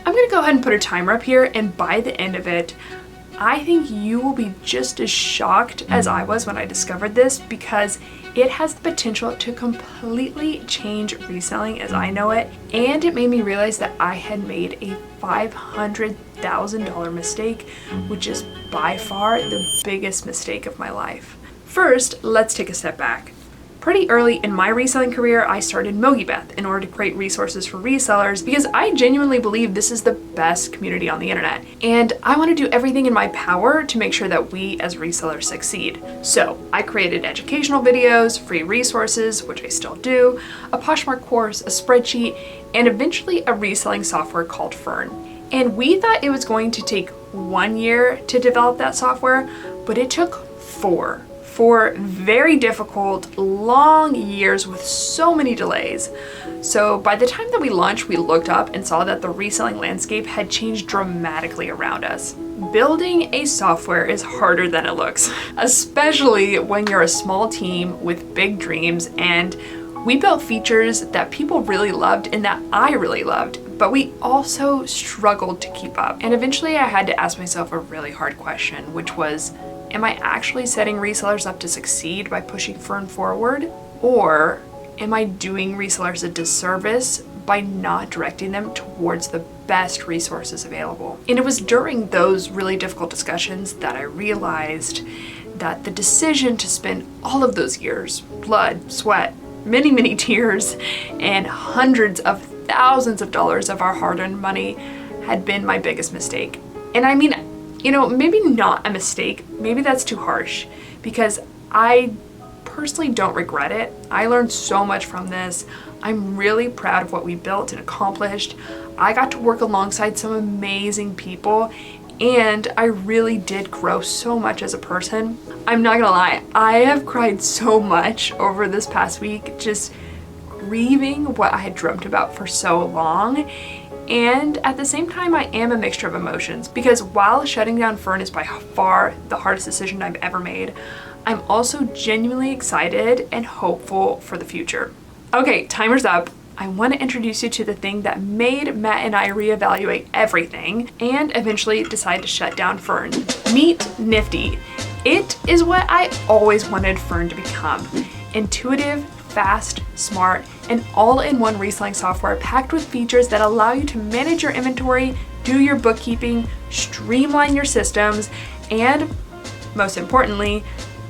I'm gonna go ahead and put a timer up here, and by the end of it, I think you will be just as shocked as I was when I discovered this, because it has the potential to completely change reselling as I know it, and it made me realize that I had made a $500,000 mistake, which is by far the biggest mistake of my life. First, let's take a step back. Pretty early in my reselling career, I started MOGIBETH in order to create resources for resellers because I genuinely believe this is the best community on the internet. And I want to do everything in my power to make sure that we as resellers succeed. So I created educational videos, free resources, which I still do, a Poshmark course, a spreadsheet, and eventually a reselling software called Fern. And we thought it was going to take 1 year to develop that software, but it took 4 very difficult, long years with so many delays. So by the time that we launched, we looked up and saw that the reselling landscape had changed dramatically around us. Building a software is harder than it looks, especially when you're a small team with big dreams, and we built features that people really loved and that I really loved, but we also struggled to keep up. And eventually I had to ask myself a really hard question, which was, am I actually setting resellers up to succeed by pushing Fern forward? Or am I doing resellers a disservice by not directing them towards the best resources available? And it was during those really difficult discussions that I realized that the decision to spend all of those years, blood, sweat, many tears, and hundreds of thousands of dollars of our hard-earned money had been my biggest mistake. And I mean, you know, maybe not a mistake, maybe that's too harsh, because I personally don't regret it. I learned so much from this. I'm really proud of what we built and accomplished. I got to work alongside some amazing people, and I really did grow so much as a person. I'm not gonna lie, I have cried so much over this past week, just grieving what I had dreamt about for so long. And at the same time, I am a mixture of emotions, because while shutting down Fern is by far the hardest decision I've ever made, I'm also genuinely excited and hopeful for the future. Okay, timer's up. I want to introduce you to the thing that made Matt and I reevaluate everything and eventually decide to shut down Fern. Meet Nifty. It is what I always wanted Fern to become. Intuitive, fast, smart, and all-in-one reselling software packed with features that allow you to manage your inventory, do your bookkeeping, streamline your systems, and most importantly,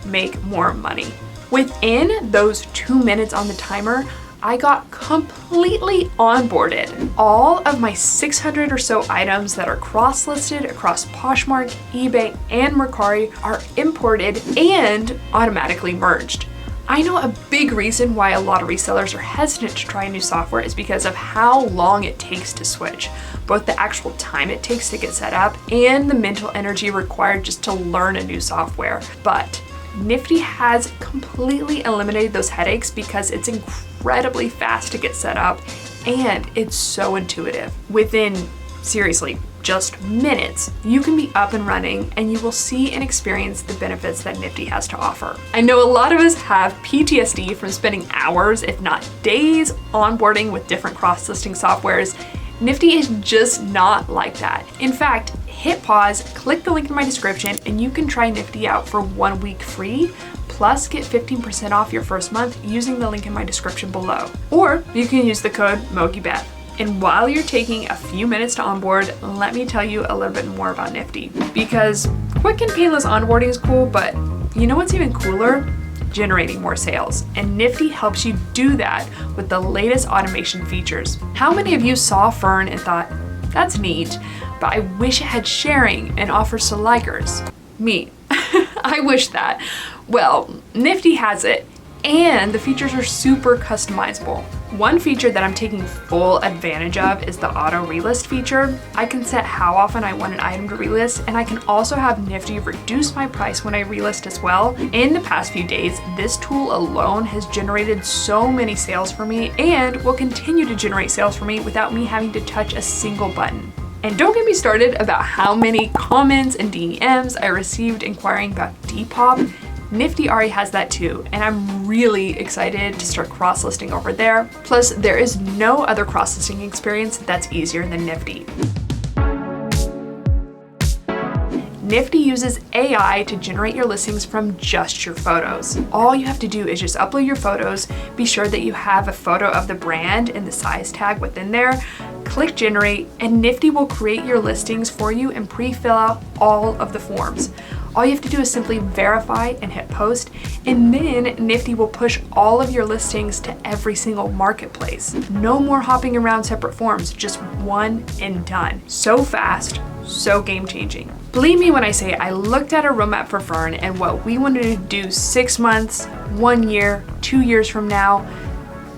make more money. Within those 2 minutes on the timer, I got completely onboarded. All of my 600 or so items that are cross-listed across Poshmark, eBay, and Mercari are imported and automatically merged. I know a big reason why a lot of resellers are hesitant to try a new software is because of how long it takes to switch, both the actual time it takes to get set up and the mental energy required just to learn a new software. But Nifty has completely eliminated those headaches because it's incredibly fast to get set up and it's so intuitive. Within, seriously, just minutes, you can be up and running and you will see and experience the benefits that Nifty has to offer. I know a lot of us have PTSD from spending hours, if not days, onboarding with different cross-listing softwares. Nifty is just not like that. In fact, hit pause, click the link in my description, and you can try Nifty out for 1 week free, plus get 15% off your first month using the link in my description below. Or you can use the code MOGIBETH. And while you're taking a few minutes to onboard, let me tell you a little bit more about Nifty. Because quick and painless onboarding is cool, but you know what's even cooler? Generating more sales. And Nifty helps you do that with the latest automation features. How many of you saw Fern and thought, that's neat, but I wish it had sharing and offers to likers? Me. I wish that. Well, Nifty has it, and the features are super customizable. One feature that I'm taking full advantage of is the auto relist feature. I can set how often I want an item to relist, and I can also have Nifty reduce my price when I relist as well. In the past few days, this tool alone has generated so many sales for me and will continue to generate sales for me without me having to touch a single button. And don't get me started about how many comments and DMs I received inquiring about Depop. Nifty already has that too, and I'm really excited to start cross-listing over there. Plus, there is no other cross-listing experience that's easier than Nifty. Nifty uses AI to generate your listings from just your photos. All you have to do is just upload your photos, be sure that you have a photo of the brand and the size tag within there, click generate, and Nifty will create your listings for you and pre-fill out all of the forms. All you have to do is simply verify and hit post, and then Nifty will push all of your listings to every single marketplace. No more hopping around separate forms, just one and done. So fast, so game changing. Believe me when I say I looked at a roadmap for Fern and what we wanted to do 6 months, 1 year, 2 years from now,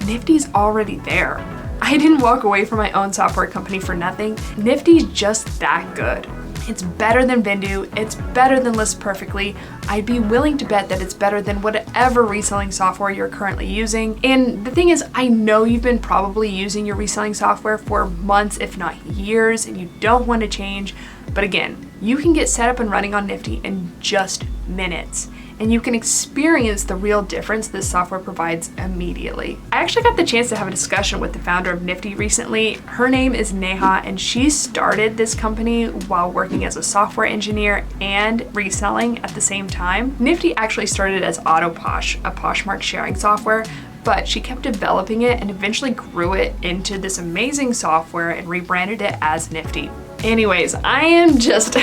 Nifty's already there. I didn't walk away from my own software company for nothing. Nifty's just that good. It's better than Vendoo, it's better than List Perfectly. I'd be willing to bet that it's better than whatever reselling software you're currently using. And the thing is, I know you've been probably using your reselling software for months, if not years, and you don't want to change. But again, you can get set up and running on Nifty in just minutes, and you can experience the real difference this software provides immediately. I actually got the chance to have a discussion with the founder of Nifty recently. Her name is Neha, and she started this company while working as a software engineer and reselling at the same time. Nifty actually started as AutoPosh, a Poshmark sharing software, but she kept developing it and eventually grew it into this amazing software and rebranded it as Nifty. Anyways, I am just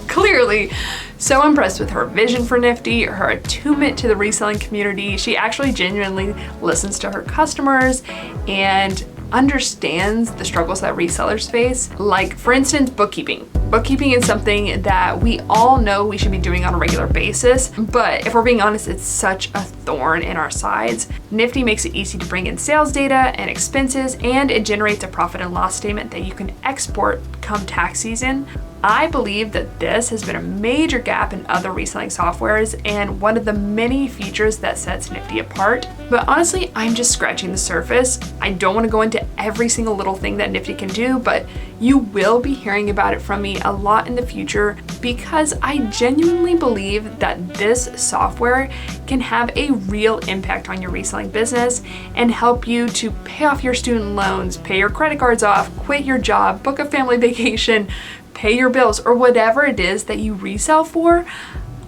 clearly so impressed with her vision for Nifty, her attunement to the reselling community. She actually genuinely listens to her customers and understands the struggles that resellers face. Like, for instance, bookkeeping. Bookkeeping is something that we all know we should be doing on a regular basis, but if we're being honest, it's such a thorn in our sides. Nifty makes it easy to bring in sales data and expenses, and it generates a profit and loss statement that you can export come tax season. I believe that this has been a major gap in other reselling softwares and one of the many features that sets Nifty apart. But honestly, I'm just scratching the surface. I don't want to go into every single little thing that Nifty can do, but you will be hearing about it from me a lot in the future because I genuinely believe that this software can have a real impact on your reselling business and help you to pay off your student loans, pay your credit cards off, quit your job, book a family vacation, pay your bills, or whatever it is that you resell for.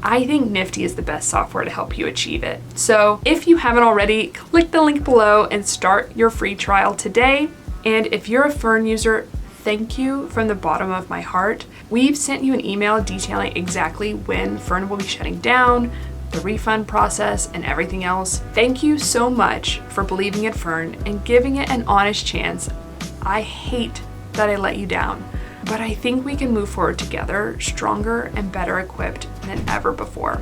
I think Nifty is the best software to help you achieve it. So if you haven't already, click the link below and start your free trial today. And if you're a Fern user, thank you from the bottom of my heart. We've sent you an email detailing exactly when Fern will be shutting down, the refund process, and everything else. Thank you so much for believing in Fern and giving it an honest chance. I hate that I let you down, but I think we can move forward together, stronger and better equipped than ever before.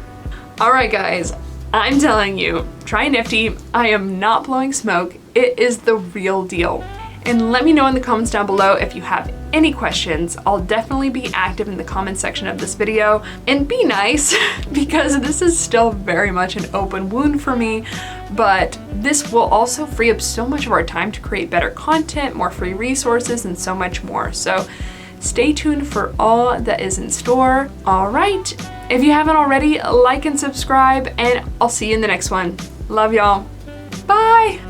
All right, guys, I'm telling you, try Nifty. I am not blowing smoke. It is the real deal. And let me know in the comments down below if you have any questions. I'll definitely be active in the comment section of this video, and be nice because this is still very much an open wound for me, but this will also free up so much of our time to create better content, more free resources, and so much more. So stay tuned for all that is in store. All right, if you haven't already, like and subscribe, and I'll see you in the next one. Love y'all. Bye.